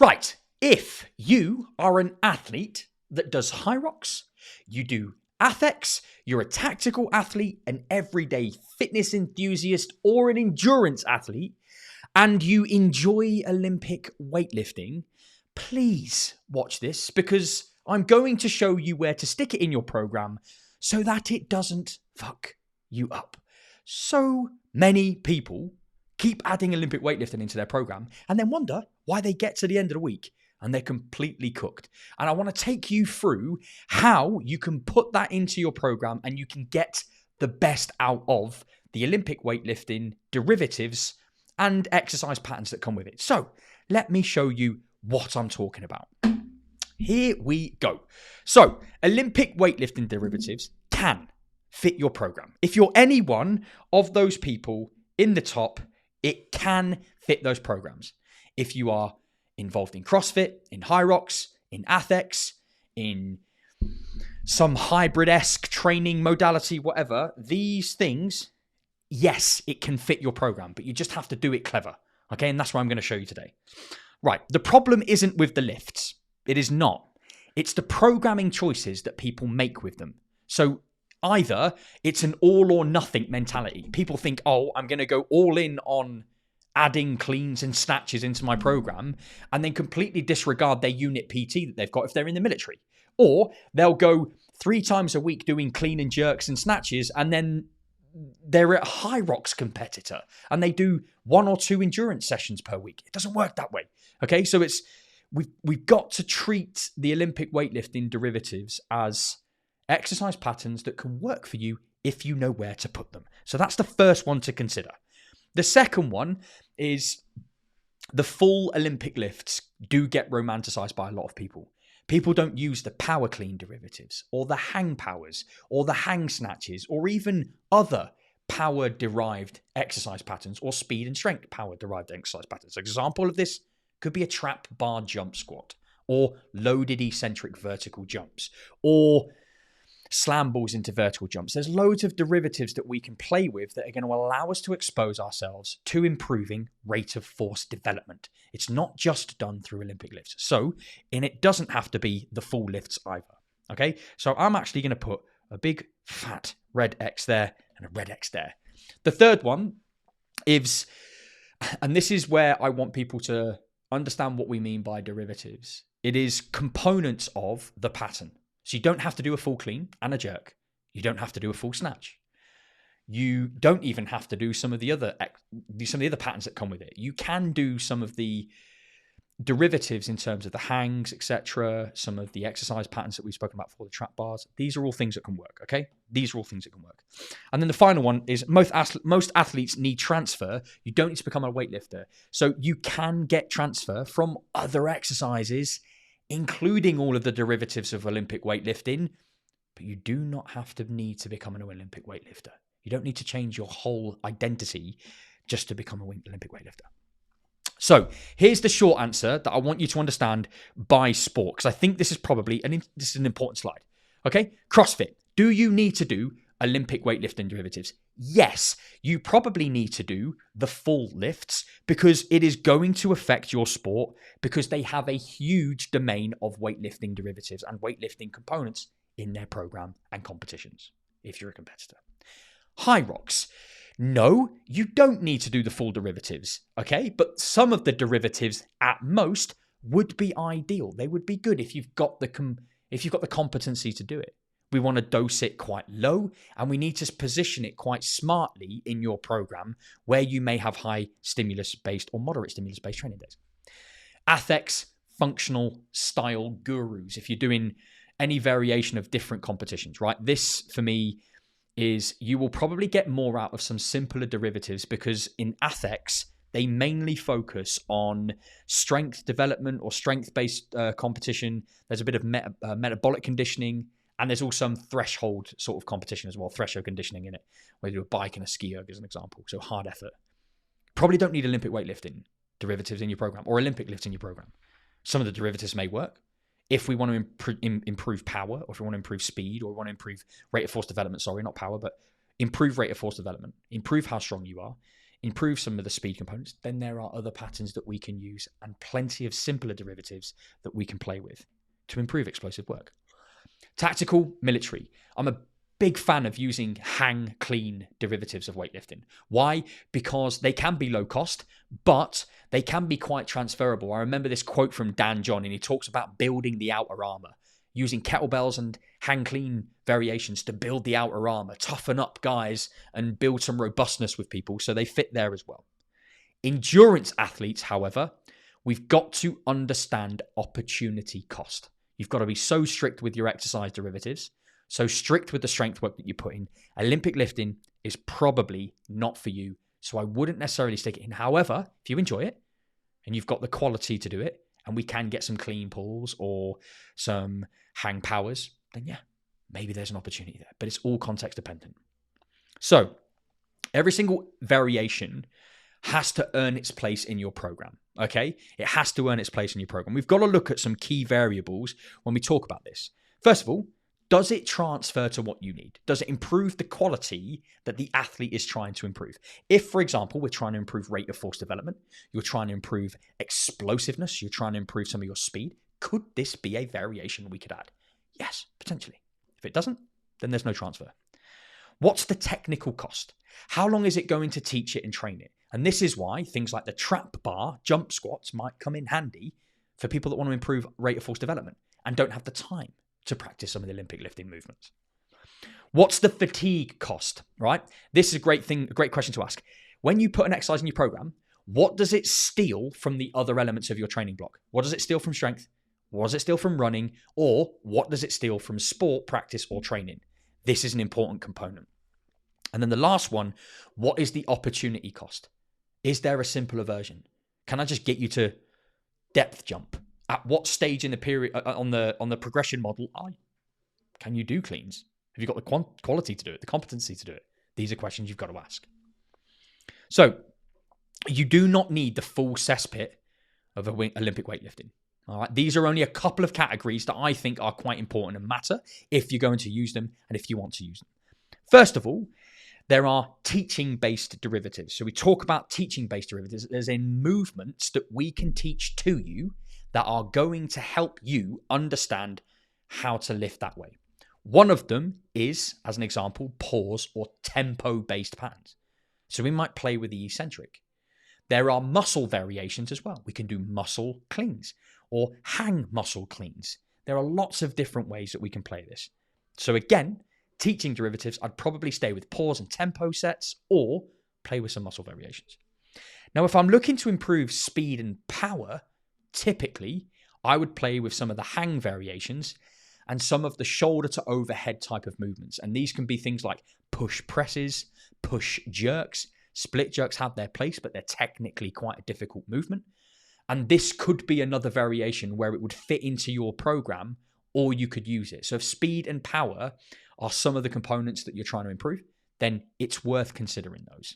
Right. If you are an athlete that does high rocks, you do athletics, you're a tactical athlete, an everyday fitness enthusiast, or an endurance athlete, and you enjoy Olympic weightlifting, please watch this because I'm going to show you where to stick it in your program so that it doesn't fuck you up. So many people keep adding Olympic weightlifting into their program and then wonder why they get to the end of the week and they're completely cooked. And I want to take you through how you can put that into your program and you can get the best out of the Olympic weightlifting derivatives and exercise patterns that come with it. So let me show you what I'm talking about. Here we go. So Olympic weightlifting derivatives can fit your program. If you're any one of those people in the top, it can fit those programs. If you are involved in CrossFit, in high rocks, in athletics, in some hybrid-esque training modality, whatever, these things, yes, it can fit your program, but you just have to do it clever. Okay, and that's what I'm going to show you today. Right, the problem isn't with the lifts. It is not. It's the programming choices that people make with them. So either it's an all or nothing mentality. People think, oh, I'm going to go all in on adding cleans and snatches into my program and then completely disregard their unit PT that they've got if they're in the military. Or they'll go 3 times a week doing clean and jerks and snatches and then they're a high rocks competitor and they do 1 or 2 endurance sessions per week. It doesn't work that way. Okay, so we've got to treat the Olympic weightlifting derivatives as exercise patterns that can work for you if you know where to put them. So that's the first one to consider. The second one is the full Olympic lifts do get romanticized by a lot of people. People don't use the power clean derivatives or the hang powers or the hang snatches or even other power derived exercise patterns or speed and strength power derived exercise patterns. An example of this could be a trap bar jump squat or loaded eccentric vertical jumps or slam balls into vertical jumps. There's loads of derivatives that we can play with that are going to allow us to expose ourselves to improving rate of force development. It's not just done through Olympic lifts. And it doesn't have to be the full lifts either. Okay, so I'm actually going to put a big fat red X there and a red X there. The third one is, and this is where I want people to understand what we mean by derivatives. It is components of the pattern. So you don't have to do a full clean and a jerk. You don't have to do a full snatch. You don't even have to do some of the other patterns that come with it. You can do some of the derivatives in terms of the hangs, etc. Some of the exercise patterns that we've spoken about for the trap bars. These are all things that can work. Okay, these are all things that can work. And then the final one is most athletes need transfer. You don't need to become a weightlifter, so you can get transfer from other exercises, including all of the derivatives of Olympic weightlifting, but you do not have to need to become an Olympic weightlifter. You don't need to change your whole identity just to become an Olympic weightlifter. So here's the short answer that I want you to understand by sport, because I think this is probably this is an important slide. Okay, CrossFit. Do you need to do Olympic weightlifting derivatives? Yes, you probably need to do the full lifts because it is going to affect your sport because they have a huge domain of weightlifting derivatives and weightlifting components in their program and competitions if you're a competitor. High rocks. No, you don't need to do the full derivatives, okay? But some of the derivatives at most would be ideal. They would be good if you've got the competency to do it. We want to dose it quite low and we need to position it quite smartly in your program where you may have high stimulus-based or moderate stimulus-based training days. Athletics, functional style gurus. If you're doing any variation of different competitions, right? This for me is you will probably get more out of some simpler derivatives because in athletics, they mainly focus on strength development or strength-based competition. There's a bit of metabolic conditioning. And there's also some threshold sort of competition as well, threshold conditioning in it, where you do a bike and a ski erg as an example. So hard effort. Probably don't need Olympic weightlifting derivatives in your program or Olympic lifts in your program. Some of the derivatives may work. If we want to improve power, or if we want to improve speed, or we want to improve rate of force development, sorry, not power, but improve rate of force development, improve how strong you are, improve some of the speed components, then there are other patterns that we can use and plenty of simpler derivatives that we can play with to improve explosive work. Tactical, military. I'm a big fan of using hang clean derivatives of weightlifting. Why? Because they can be low cost, but they can be quite transferable. I remember this quote from Dan John, and he talks about building the outer armor, using kettlebells and hang clean variations to build the outer armor, toughen up guys and build some robustness with people so they fit there as well. Endurance athletes, however, we've got to understand opportunity cost. You've got to be so strict with your exercise derivatives, so strict with the strength work that you put in. Olympic lifting is probably not for you, so I wouldn't necessarily stick it in. However, if you enjoy it and you've got the quality to do it, and we can get some clean pulls or some hang powers, then yeah, maybe there's an opportunity there. But it's all context dependent. So every single variation has to earn its place in your program, okay? It has to earn its place in your program. We've got to look at some key variables when we talk about this. First of all, does it transfer to what you need? Does it improve the quality that the athlete is trying to improve? If, for example, we're trying to improve rate of force development, you're trying to improve explosiveness, you're trying to improve some of your speed, could this be a variation we could add? Yes, potentially. If it doesn't, then there's no transfer. What's the technical cost? How long is it going to teach it and train it? And this is why things like the trap bar jump squats might come in handy for people that want to improve rate of force development and don't have the time to practice some of the Olympic lifting movements. What's the fatigue cost, right? This is a great question to ask. When you put an exercise in your program, what does it steal from the other elements of your training block? What does it steal from strength? What does it steal from running? Or what does it steal from sport, practice, or training? This is an important component. And then the last one, what is the opportunity cost? Is there a simpler version? Can I just get you to depth jump? At what stage in the period on the progression model can you do cleans? Have you got the quality to do it, the competency to do it? These are questions you've got to ask. So you do not need the full cesspit of Olympic weightlifting. All right, these are only a couple of categories that I think are quite important and matter if you're going to use them and if you want to use them. First of all, there are teaching-based derivatives. So we talk about teaching-based derivatives. There's in movements that we can teach to you that are going to help you understand how to lift that way. One of them is, as an example, pause or tempo-based patterns. So we might play with the eccentric. There are muscle variations as well. We can do muscle cleans or hang muscle cleans. There are lots of different ways that we can play this. So again, teaching derivatives, I'd probably stay with pause and tempo sets or play with some muscle variations. Now, if I'm looking to improve speed and power, typically I would play with some of the hang variations and some of the shoulder to overhead type of movements. And these can be things like push presses, push jerks. Split jerks have their place, but they're technically quite a difficult movement. And this could be another variation where it would fit into your program or you could use it. So if speed and power are some of the components that you're trying to improve, then it's worth considering those.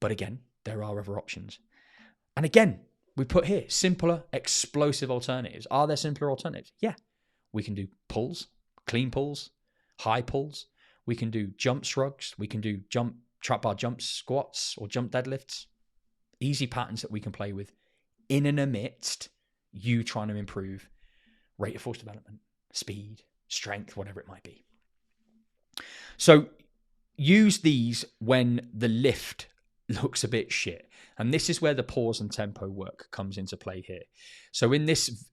But again, there are other options. And again, we put here simpler, explosive alternatives. Are there simpler alternatives? Yeah. We can do pulls, clean pulls, high pulls. We can do jump shrugs. We can do trap bar jump squats or jump deadlifts. Easy patterns that we can play with in and amidst you trying to improve rate of force development, speed, strength, whatever it might be. So use these when the lift looks a bit shit. And this is where the pause and tempo work comes into play here. So in this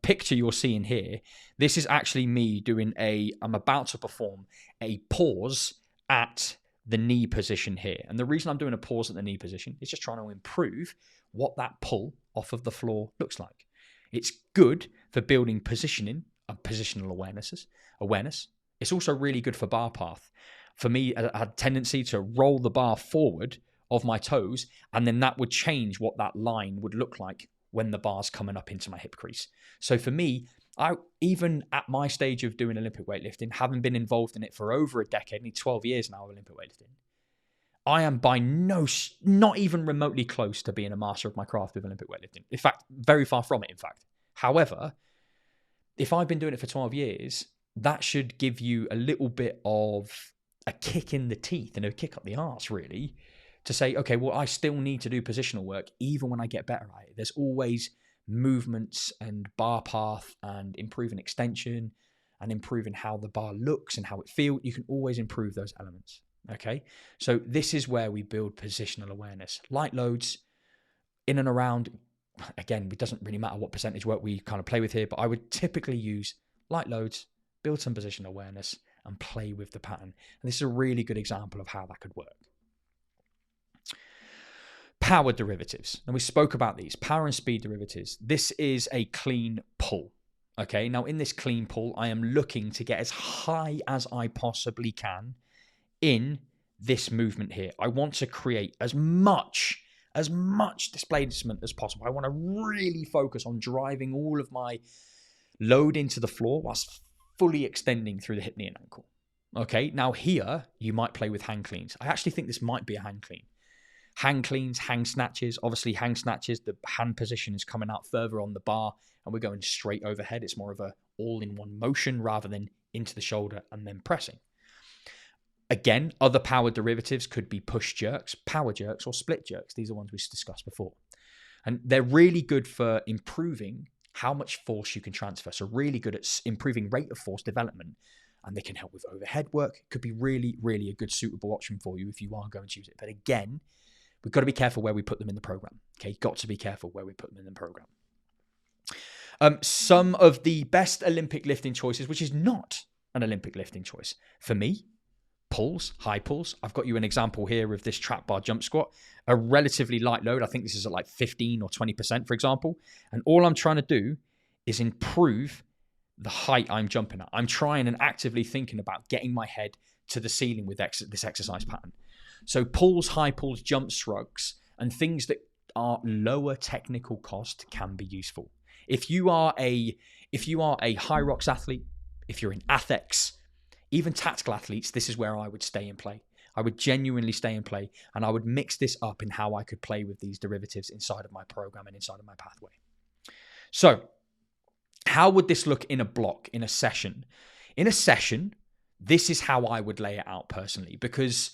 picture you're seeing here, this is actually me doing I'm about to perform a pause at the knee position here. And the reason I'm doing a pause at the knee position is just trying to improve what that pull off of the floor looks like. It's good for building positioning and positional awareness. It's also really good for bar path. For me, I had a tendency to roll the bar forward of my toes, and then that would change what that line would look like when the bar's coming up into my hip crease. So for me, even at my stage of doing Olympic weightlifting, having been involved in it for over a decade, nearly 12 years now of Olympic weightlifting, I am not even remotely close to being a master of my craft with Olympic weightlifting. In fact, very far from it, in fact. However, if I've been doing it for 12 years, that should give you a little bit of a kick in the teeth and a kick up the arse, really, to say, okay, well, I still need to do positional work even when I get better at it. There's always movements and bar path and improving extension and improving how the bar looks and how it feels. You can always improve those elements. Okay. So this is where we build positional awareness. Light loads in and around, again, it doesn't really matter what percentage work we kind of play with here, but I would typically use light loads, build some positional awareness, and play with the pattern. And this is a really good example of how that could work. Power derivatives. And we spoke about these, power and speed derivatives. This is a clean pull. Okay, now in this clean pull, I am looking to get as high as I possibly can in this movement here. I want to create as much displacement as possible. I want to really focus on driving all of my load into the floor whilst fully extending through the hip, knee, and ankle. Okay, now here you might play with hang cleans. I actually think this might be a hang clean. Hang cleans, hang snatches. Obviously, hang snatches, the hand position is coming out further on the bar and we're going straight overhead. It's more of a all-in-one motion rather than into the shoulder and then pressing. Again, other power derivatives could be push jerks, power jerks, or split jerks. These are ones we discussed before. And they're really good for improving how much force you can transfer. So really good at improving rate of force development. And they can help with overhead work. It could be really, really a good suitable option for you if you are going to use it. But again, we've got to be careful where we put them in the program. Okay, got to be careful where we put them in the program. Some of the best Olympic lifting choices, which is not an Olympic lifting choice for me, pulls, high pulls. I've got you an example here of this trap bar jump squat, a relatively light load. I think this is at like 15 or 20%, for example. And all I'm trying to do is improve the height I'm jumping at. I'm trying and actively thinking about getting my head to the ceiling with this exercise pattern. So pulls, high pulls, jump shrugs, and things that are lower technical cost can be useful. If you are a high rocks athlete, if you're in athletics, even tactical athletes, this is where I would stay and play. I would genuinely stay and play, and I would mix this up in how I could play with these derivatives inside of my program and inside of my pathway. So how would this look in a block, in a session? In a session, this is how I would lay it out personally, because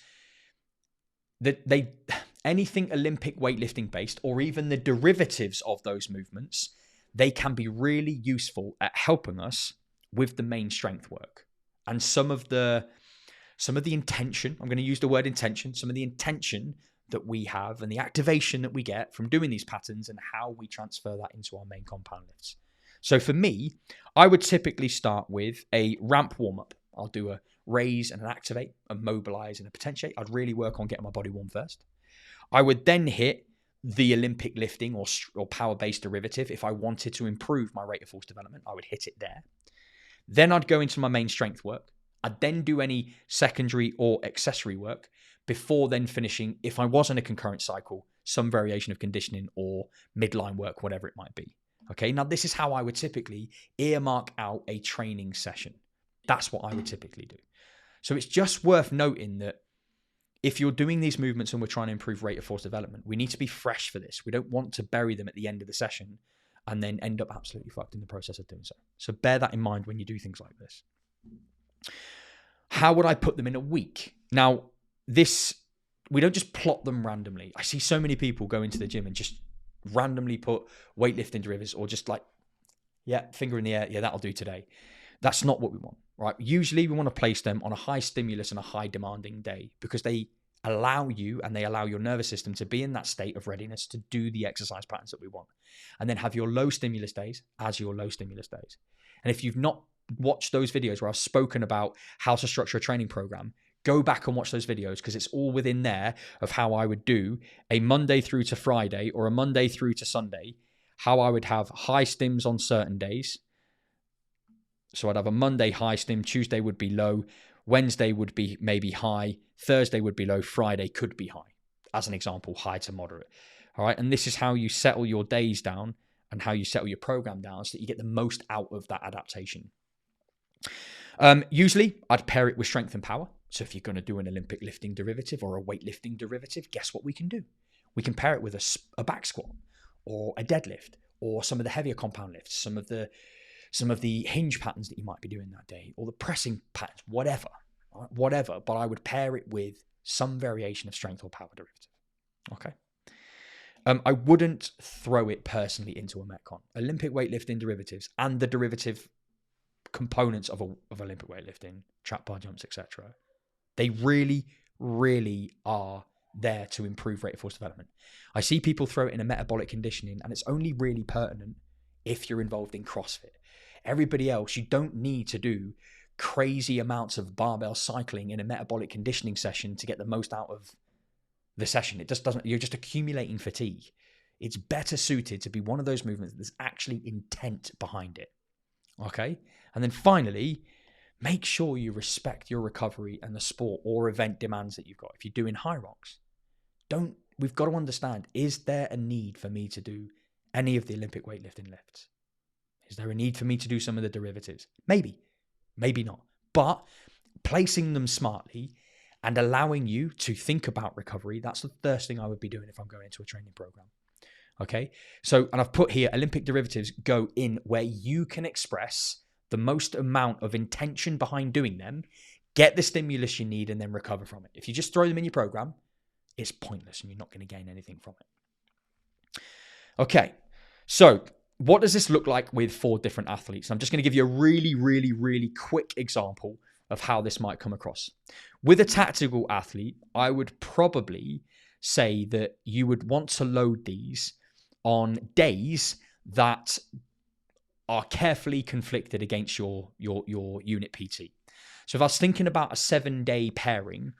anything Olympic weightlifting based, or even the derivatives of those movements, they can be really useful at helping us with the main strength work. And some of the intention, I'm going to use the word intention, some of the intention that we have and the activation that we get from doing these patterns and how we transfer that into our main compound lifts. So for me, I would typically start with a ramp warm-up. I'll do a raise and an activate, a mobilize and a potentiate. I'd really work on getting my body warm first. I would then hit the Olympic lifting or power-based derivative. If I wanted to improve my rate of force development, I would hit it there. Then I'd go into my main strength work. I'd then do any secondary or accessory work before then finishing, if I was in a concurrent cycle, some variation of conditioning or midline work, whatever it might be. Okay, now this is how I would typically earmark out a training session. That's what I would typically do. So it's just worth noting that if you're doing these movements and we're trying to improve rate of force development, we need to be fresh for this. We don't want to bury them at the end of the session and then end up absolutely fucked in the process of doing so. So bear that in mind when you do things like this. How would I put them in a week? Now, we don't just plot them randomly. I see so many people go into the gym and just randomly put weightlifting derivatives or just like, yeah, finger in the air. Yeah, that'll do today. That's not what we want, right? Usually we want to place them on a high stimulus and a high demanding day because they allow you and they allow your nervous system to be in that state of readiness to do the exercise patterns that we want. And then have your low stimulus days as your low stimulus days. And if you've not watched those videos where I've spoken about how to structure a training program, go back and watch those videos because it's all within there of how I would do a Monday through to Friday or a Monday through to Sunday, how I would have high stims on certain days. So I'd have a Monday high stim, Tuesday would be low, Wednesday would be maybe high, Thursday would be low, Friday could be high. As an example, high to moderate. All right. And this is how you settle your days down and how you settle your program down so that you get the most out of that adaptation. Usually I'd pair it with strength and power. So if you're going to do an Olympic lifting derivative or a weightlifting derivative, guess what we can do? We can pair it with a back squat or a deadlift or some of the heavier compound lifts, some of the hinge patterns that you might be doing that day or the pressing patterns, whatever, right? Whatever. But I would pair it with some variation of strength or power derivative. Okay. I wouldn't throw it personally into a Metcon. Olympic weightlifting derivatives and the derivative components of Olympic weightlifting, trap bar jumps, etc. They really, really are there to improve rate of force development. I see people throw it in a metabolic conditioning, and it's only really pertinent if you're involved in CrossFit. Everybody else, you don't need to do crazy amounts of barbell cycling in a metabolic conditioning session to get the most out of the session. It just doesn't, you're just accumulating fatigue. It's better suited to be one of those movements that's actually intent behind it. Okay. And then finally, make sure you respect your recovery and the sport or event demands that you've got. If you're doing high rocks, we've got to understand, is there a need for me to do any of the Olympic weightlifting lifts? Is there a need for me to do some of the derivatives? Maybe, maybe not. But placing them smartly and allowing you to think about recovery, that's the first thing I would be doing if I'm going into a training program. Okay. So, and I've put here, Olympic derivatives go in where you can express the most amount of intention behind doing them, get the stimulus you need, and then recover from it. If you just throw them in your program, it's pointless and you're not going to gain anything from it. Okay. So what does this look like with 4 different athletes? I'm just going to give you a really, really, really quick example of how this might come across. With a tactical athlete, I would probably say that you would want to load these on days that are carefully conflicted against your unit PT. So if I was thinking about a 7-day pairing,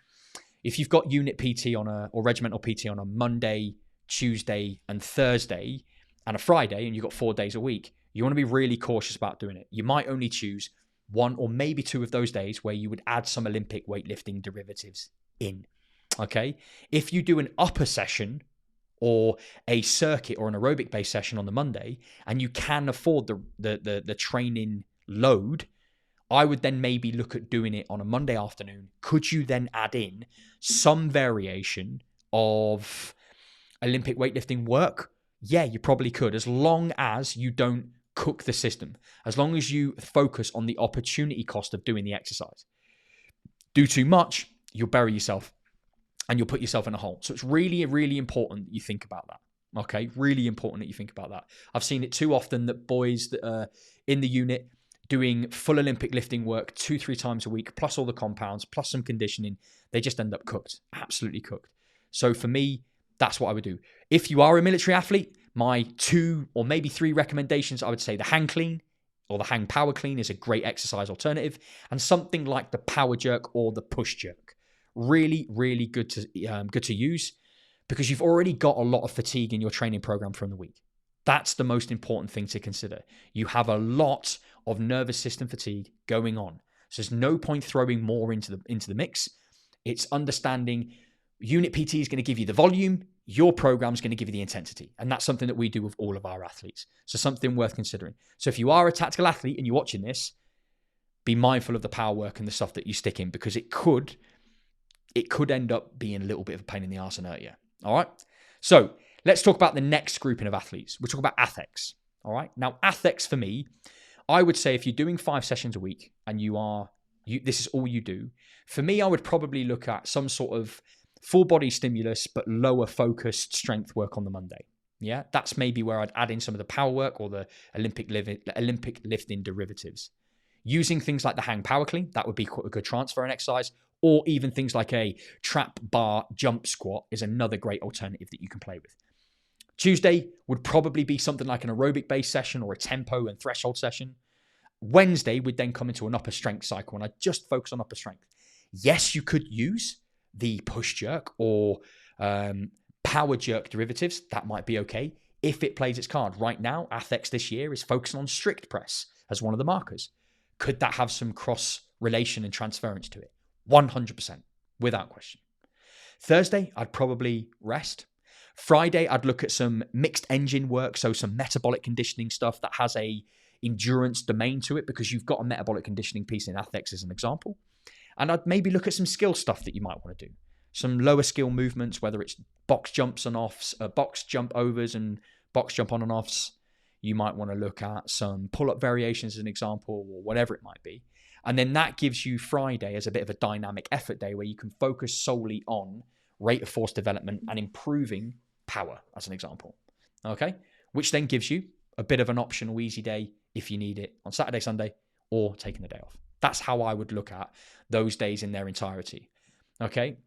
if you've got unit PT or regimental PT on a Monday, Tuesday, and Thursday, and a Friday, and you've got 4 days a week, you want to be really cautious about doing it. You might only choose 1 or maybe 2 of those days where you would add some Olympic weightlifting derivatives in. Okay. If you do an upper session or a circuit or an aerobic based session on the Monday, and you can afford the training load, I would then maybe look at doing it on a Monday afternoon. Could you then add in some variation of Olympic weightlifting work? Yeah, you probably could, as long as you don't cook the system, as long as you focus on the opportunity cost of doing the exercise. Do too much, you'll bury yourself and you'll put yourself in a hole. So it's really, really important that you think about that. Okay, really important that you think about that. I've seen it too often that boys that are in the unit doing full Olympic lifting work 2-3 times a week, plus all the compounds, plus some conditioning, they just end up cooked, absolutely cooked. So for me, that's what I would do. If you are a military athlete, my 2 or maybe 3 recommendations, I would say the hang clean or the hang power clean is a great exercise alternative, and something like the power jerk or the push jerk. Really, really good to use, because you've already got a lot of fatigue in your training program from the week. That's the most important thing to consider. You have a lot of nervous system fatigue going on. So there's no point throwing more into the mix. It's understanding unit PT is going to give you the volume, your program is going to give you the intensity. And that's something that we do with all of our athletes. So something worth considering. So if you are a tactical athlete and you're watching this, be mindful of the power work and the stuff that you stick in, because it could end up being a little bit of a pain in the arse and hurt you. All right. So let's talk about the next grouping of athletes. We'll talk about ATHEX. All right. Now, ATHEX for me, I would say if you're doing 5 sessions a week and this is all you do, for me, I would probably look at some sort of full body stimulus, but lower focused strength work on the Monday. Yeah. That's maybe where I'd add in some of the power work or the Olympic lifting derivatives. Using things like the hang power clean, that would be quite a good transfer and exercise, or even things like a trap bar jump squat is another great alternative that you can play with. Tuesday would probably be something like an aerobic based session or a tempo and threshold session. Wednesday would then come into an upper strength cycle, and I just focus on upper strength. Yes, you could use the push jerk or power jerk derivatives. That might be okay if it plays its card. Right now, ATHEX this year is focusing on strict press as one of the markers. Could that have some cross relation and transference to it? 100%, without question. Thursday, I'd probably rest. Friday, I'd look at some mixed engine work, so some metabolic conditioning stuff that has a endurance domain to it, because you've got a metabolic conditioning piece in ATHEX as an example. And I'd maybe look at some skill stuff that you might want to do. Some lower skill movements, whether it's box jumps and offs, box jump overs and box jump on and offs. You might want to look at some pull-up variations as an example, or whatever it might be. And then that gives you Friday as a bit of a dynamic effort day where you can focus solely on rate of force development, and improving power, as an example. Okay? Which then gives you a bit of an optional easy day if you need it on Saturday, Sunday, or taking the day off. That's how I would look at those days in their entirety. Okay?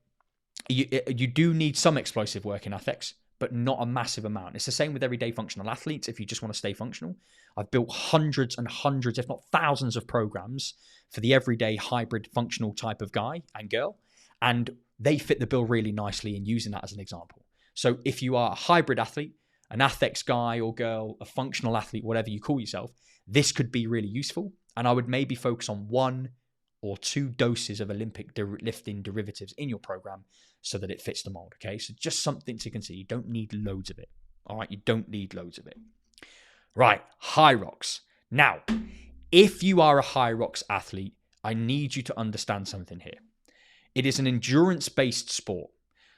You do need some explosive work in athletics, but not a massive amount. It's the same with everyday functional athletes. If you just want to stay functional, I've built hundreds and hundreds, if not thousands of programs for the everyday hybrid functional type of guy and girl. And they fit the bill really nicely in using that as an example. So if you are a hybrid athlete, an athletics guy or girl, a functional athlete, whatever you call yourself, this could be really useful. And I would maybe focus on 1 or 2 doses of Olympic lifting derivatives in your program so that it fits the mold. Okay, so just something to consider. You don't need loads of it. All right, you don't need loads of it. Right, high rocks. Now, if you are a high rocks athlete, I need you to understand something here. It is an endurance-based sport,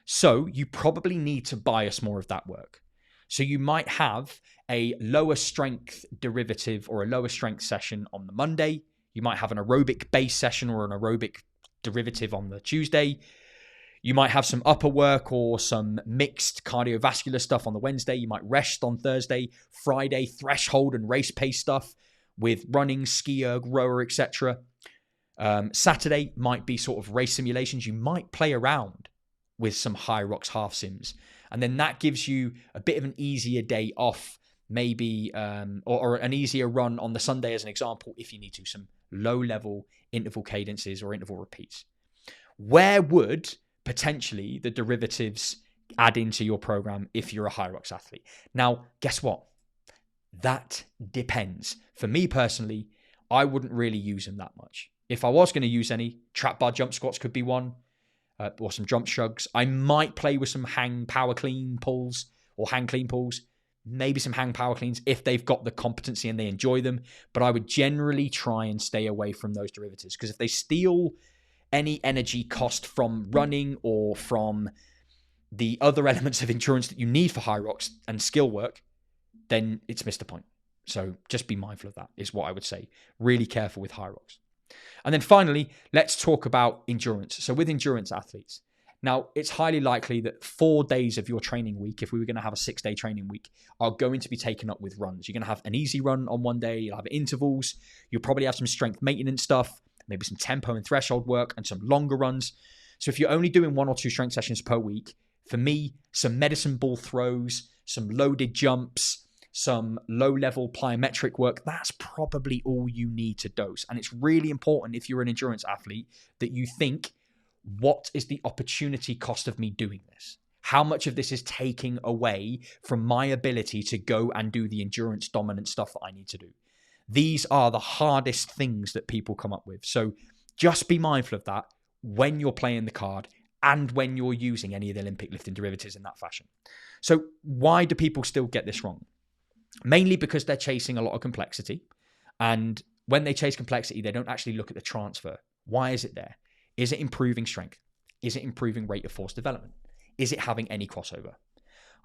so you probably need to bias more of that work. So you might have a lower strength derivative or a lower strength session on the Monday. You might have an aerobic base session or an aerobic derivative on the Tuesday. You might have some upper work or some mixed cardiovascular stuff on the Wednesday. You might rest on Thursday, Friday, threshold and race pace stuff with running, ski erg, rower, etc. Saturday might be sort of race simulations. You might play around with some high rocks half sims. And then that gives you a bit of an easier day off, maybe, or an easier run on the Sunday as an example, if you need to, some low level interval cadences or interval repeats. Where would potentially the derivatives add into your program if you're a high rocks athlete? Now, guess what? That depends. For me personally, I wouldn't really use them that much. If I was going to use any, trap bar jump squats could be one, or some jump shrugs. I might play with some hang power clean pulls or hang clean pulls, maybe some hang power cleans if they've got the competency and they enjoy them. But I would generally try and stay away from those derivatives, because if they steal any energy cost from running or from the other elements of endurance that you need for high rocks and skill work, then it's missed the point. So just be mindful of that is what I would say. Really careful with high rocks. And then finally, let's talk about endurance. So with endurance athletes, now it's highly likely that 4 days of your training week, if we were going to have a 6-day training week, are going to be taken up with runs. You're going to have an easy run on one day. You'll have intervals. You'll probably have some strength maintenance stuff, maybe some tempo and threshold work and some longer runs. So if you're only doing 1 or 2 strength sessions per week, for me, some medicine ball throws, some loaded jumps, some low-level plyometric work, that's probably all you need to dose. And it's really important if you're an endurance athlete that you think, what is the opportunity cost of me doing this? How much of this is taking away from my ability to go and do the endurance dominant stuff that I need to do? These are the hardest things that people come up with. So just be mindful of that when you're playing the card and when you're using any of the Olympic lifting derivatives in that fashion. So why do people still get this wrong? Mainly because they're chasing a lot of complexity. And when they chase complexity, they don't actually look at the transfer. Why is it there? Is it improving strength? Is it improving rate of force development? Is it having any crossover?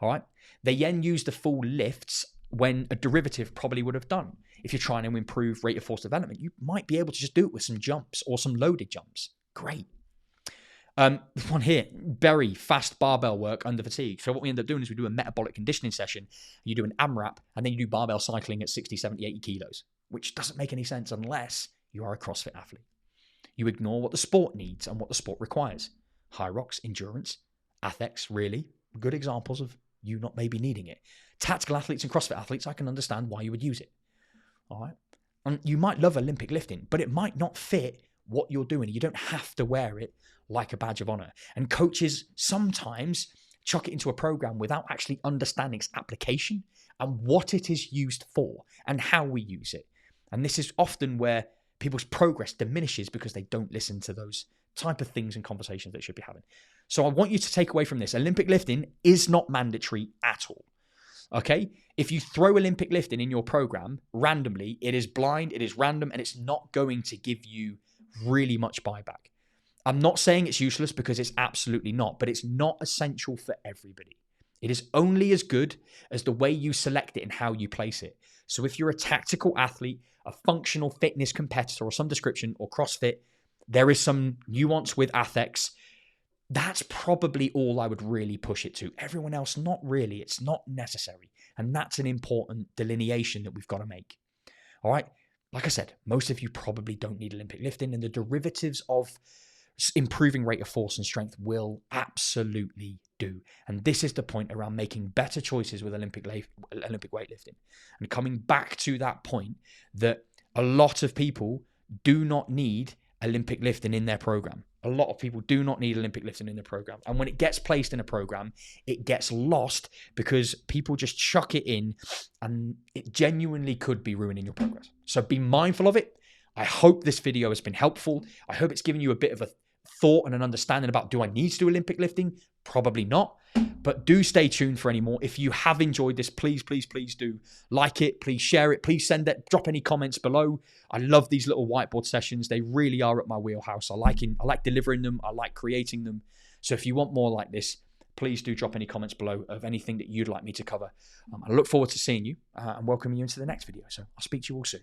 All right. They then use the full lifts when a derivative probably would have done. If you're trying to improve rate of force development, you might be able to just do it with some jumps or some loaded jumps. Great. This one here, very fast barbell work under fatigue. So what we end up doing is we do a metabolic conditioning session. You do an AMRAP, and then you do barbell cycling at 60, 70, 80 kilos, which doesn't make any sense unless you are a CrossFit athlete. You ignore what the sport needs and what the sport requires. High rocks, endurance, athletics, really good examples of you not maybe needing it. Tactical athletes and CrossFit athletes, I can understand why you would use it. All right. And you might love Olympic lifting, but it might not fit what you're doing. You don't have to wear it like a badge of honor. And coaches sometimes chuck it into a program without actually understanding its application and what it is used for and how we use it. And this is often where people's progress diminishes because they don't listen to those type of things and conversations they should be having. So I want you to take away from this, Olympic lifting is not mandatory at all. Okay? If you throw Olympic lifting in your program randomly, it is blind, it is random, and it's not going to give you really much buyback. I'm not saying it's useless, because it's absolutely not, but it's not essential for everybody. It is only as good as the way you select it and how you place it. So if you're a tactical athlete, a functional fitness competitor or some description, or CrossFit, there is some nuance with athletics. That's probably all I would really push it to. Everyone else, not really. It's not necessary. And that's an important delineation that we've got to make. All right. Like I said, most of you probably don't need Olympic lifting, and the derivatives of improving rate of force and strength will absolutely do. And this is the point around making better choices with Olympic weightlifting. And coming back to that point that a lot of people do not need Olympic lifting in their program. A lot of people do not need Olympic lifting in their program. And when it gets placed in a program, it gets lost because people just chuck it in, and it genuinely could be ruining your progress. So be mindful of it. I hope this video has been helpful. I hope it's given you a bit of a thought and an understanding about, do I need to do Olympic lifting? Probably not. But do stay tuned for any more. If you have enjoyed this, please, please, please do like it. Please share it. Please send it. Drop any comments below. I love these little whiteboard sessions. They really are at my wheelhouse. I like delivering them. I like creating them. So if you want more like this, please do drop any comments below of anything that you'd like me to cover. I look forward to seeing you and welcoming you into the next video. So I'll speak to you all soon.